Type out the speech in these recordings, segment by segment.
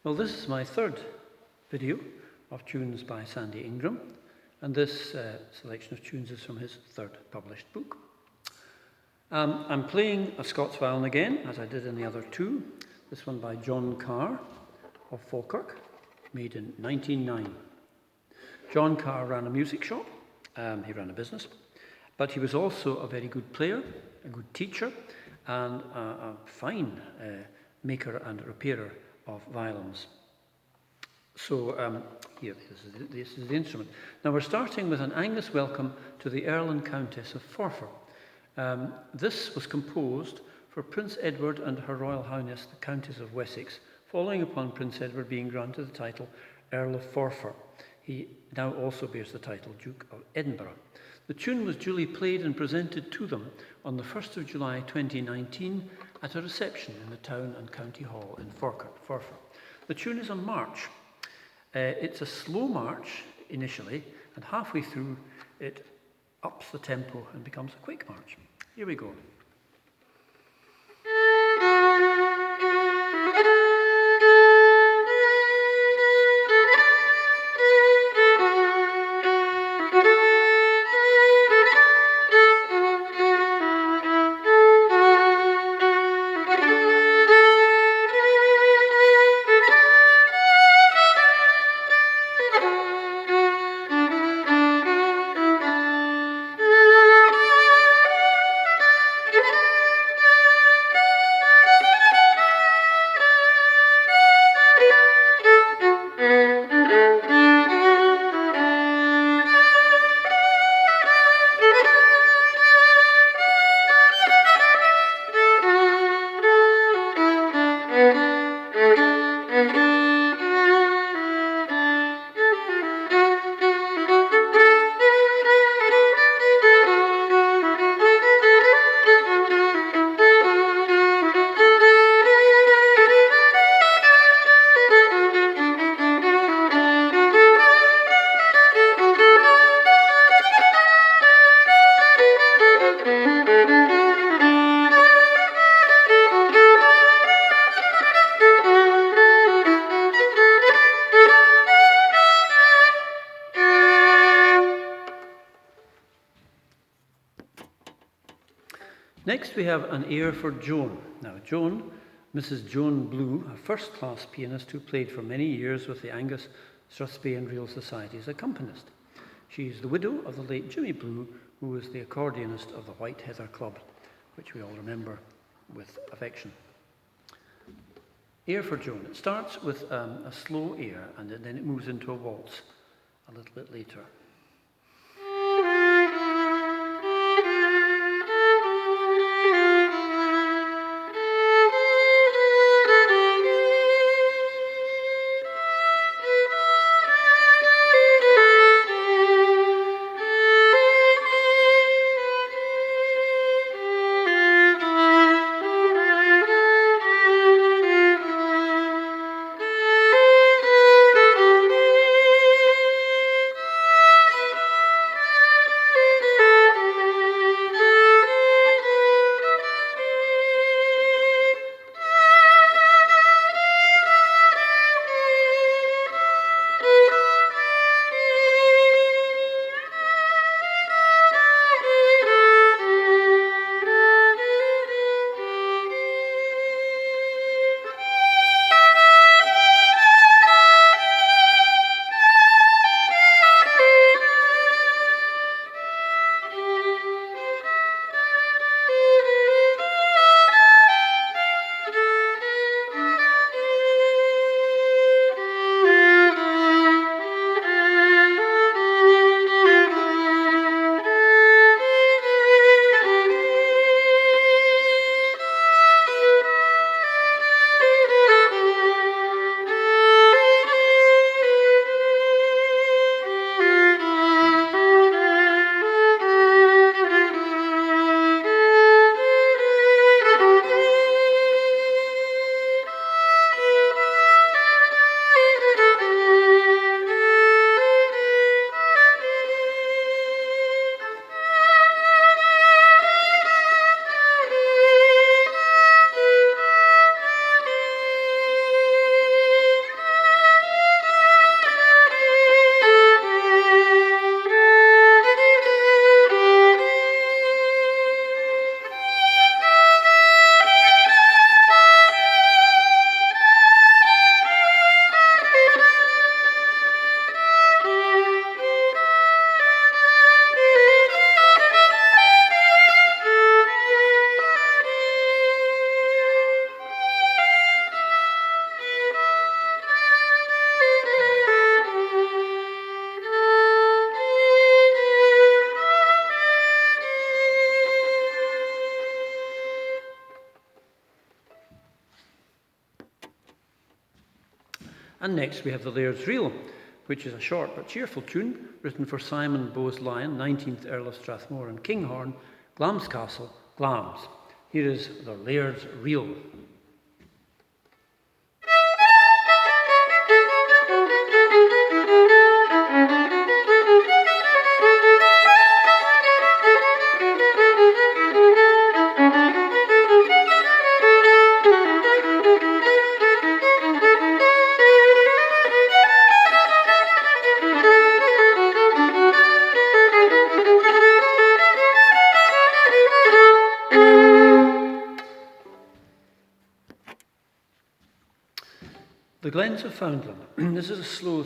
Well, this is my third video of tunes by Sandy Ingram, and this selection of tunes is from his third published book. I'm playing a Scots violin again, as I did in the other two. This one by John Carr of Falkirk, made in 1909. John Carr ran a music shop, he ran a business, but he was also a very good player, a good teacher, and a fine maker and repairer of violins. So here, this is the instrument. Now we're starting with an Angus welcome to the Earl and Countess of Forfar. This was composed for Prince Edward and Her Royal Highness the Countess of Wessex, following upon Prince Edward being granted the title Earl of Forfar. He now also bears the title Duke of Edinburgh. The tune was duly played and presented to them on the 1st of July 2019 at a reception in the Town and County Hall in Forfar. The tune is a march. It's a slow march initially, and halfway through it ups the tempo and becomes a quick march. Here we go. Next we have an air for Joan. Now Joan, Mrs. Joan Blue, a first-class pianist who played for many years with the Angus Strathspey Real Society as accompanist. She is the widow of the late Jimmy Blue, who was the accordionist of the White Heather Club, which we all remember with affection. Air for Joan. It starts with a slow air, and then it moves into a waltz a little bit later. And next we have the Laird's Reel, which is a short but cheerful tune written for Simon Bowes Lyon, 19th Earl of Strathmore and Kinghorn, Glamis Castle, Glamis. Here is the Laird's Reel. The Glens of Foundland. This is a slow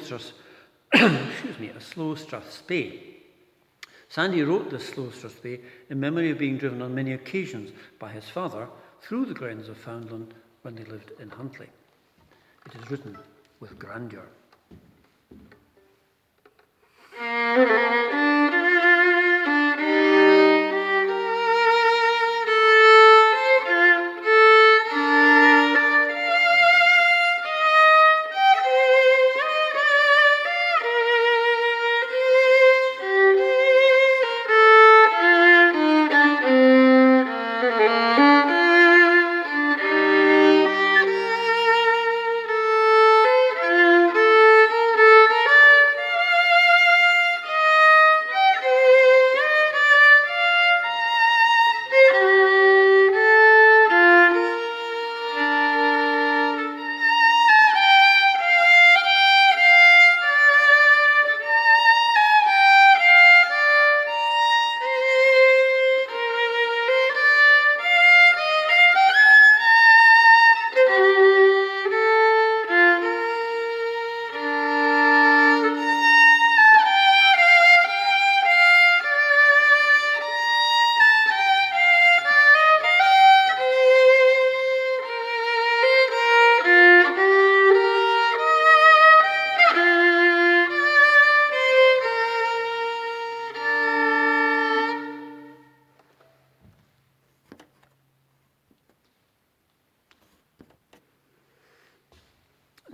strathspey. Sandy wrote this slow strathspey in memory of being driven on many occasions by his father through the Glens of Foundland when they lived in Huntly. It is written with grandeur.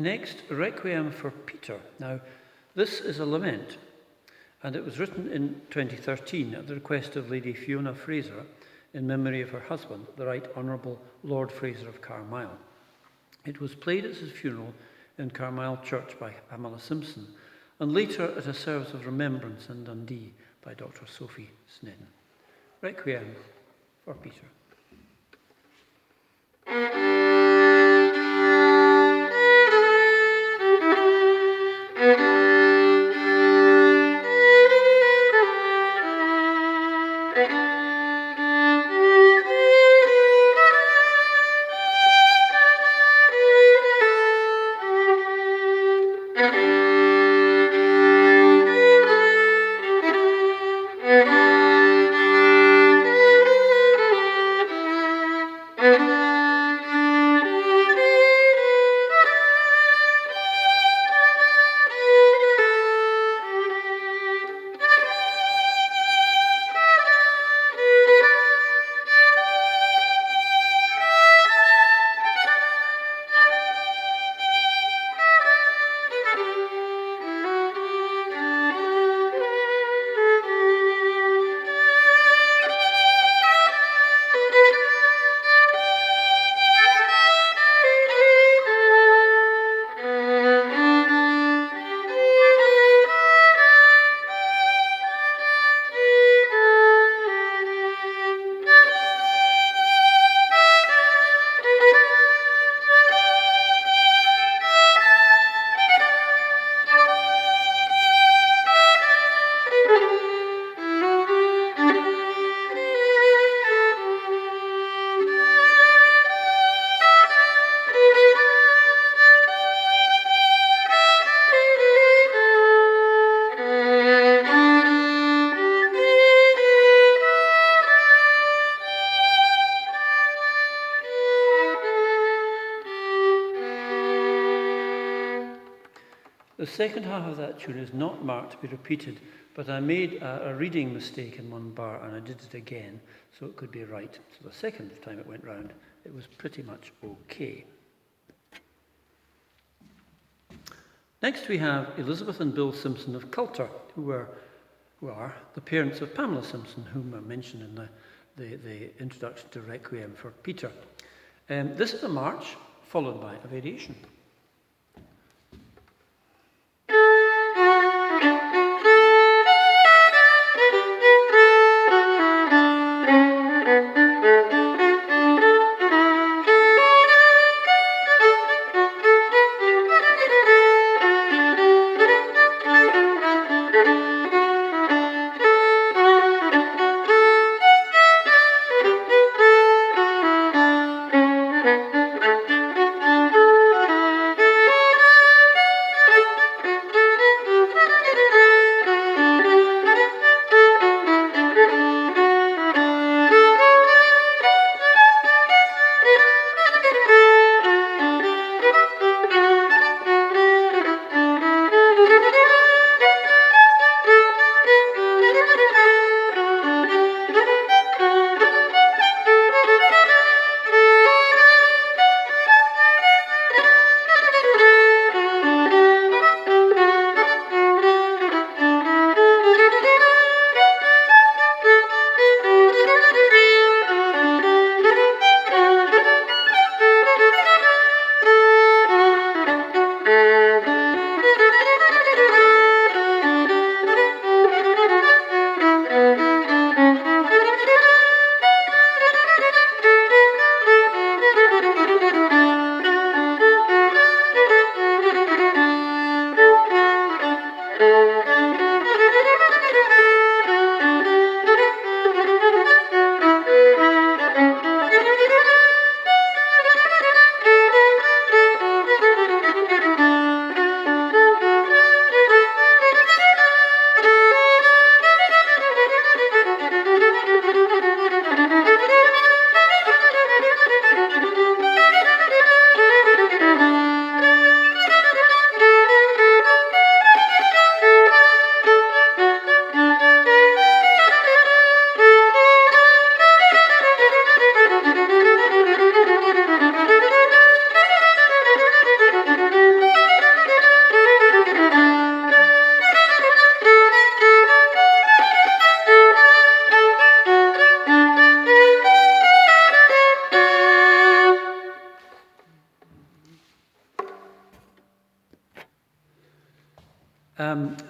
Next, Requiem for Peter. Now, this is a lament, and it was written in 2013 at the request of Lady Fiona Fraser in memory of her husband, the Right Honourable Lord Fraser of Carmyle. It was played at his funeral in Carmyle Church by Pamela Simpson, and later at a service of remembrance in Dundee by Dr. Sophie Snedden. Requiem for Peter. The second half of that tune is not marked to be repeated, but I made a reading mistake in one bar and I did it again, so it could be right. So the second time it went round, it was pretty much okay. Next we have Elizabeth and Bill Simpson of Coulter, who are the parents of Pamela Simpson, whom I mentioned in the introduction to Requiem for Peter. This is a march followed by a variation.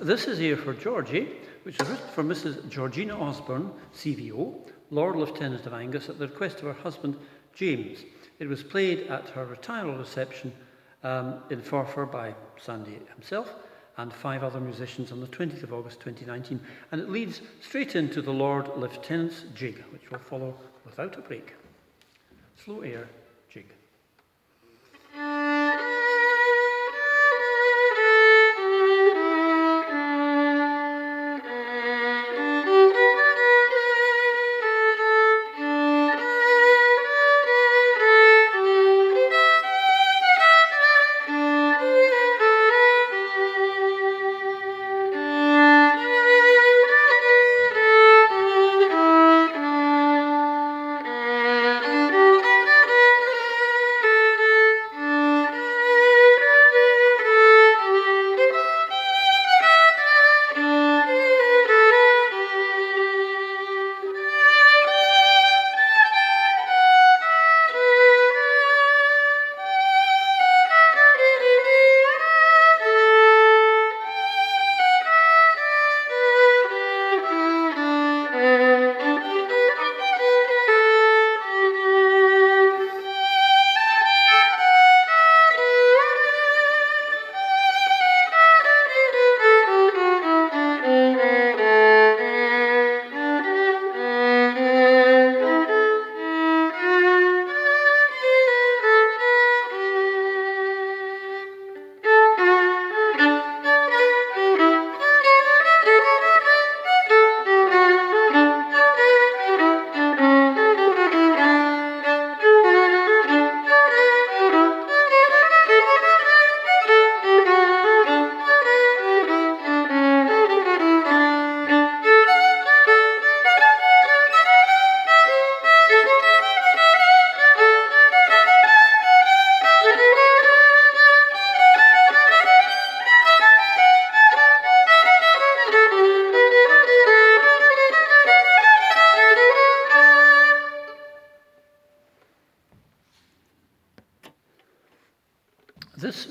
This is here for Georgie, which is written for Mrs. Georgina Osborne, CVO, Lord Lieutenant of Angus, at the request of her husband, James. It was played at her retiral reception in Forfar by Sandy himself and 5 other musicians on the 20th of August 2019, and it leads straight into the Lord Lieutenant's jig, which will follow without a break. Slow air jig.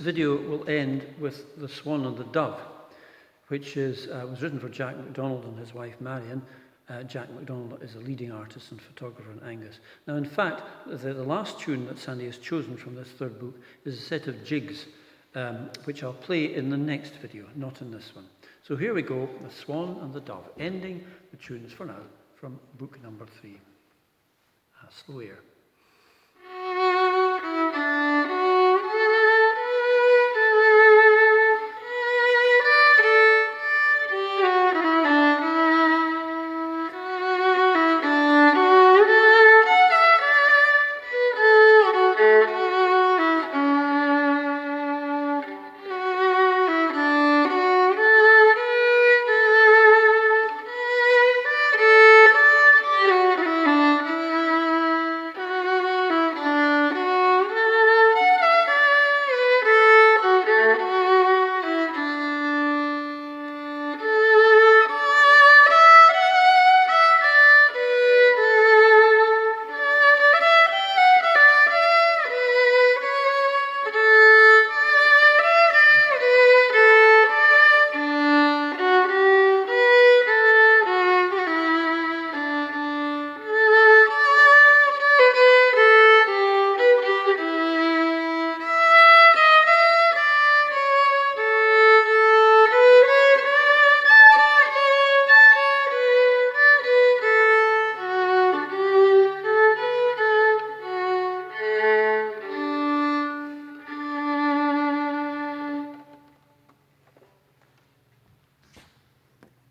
video will end with The Swan and the Dove, which was written for Jack MacDonald and his wife Marion. Jack MacDonald is a leading artist and photographer in Angus. Now, in fact, the last tune that Sandy has chosen from this third book is a set of jigs, which I'll play in the next video, not in this one. So here we go, The Swan and the Dove, ending the tunes for now from book number 3. Slow air.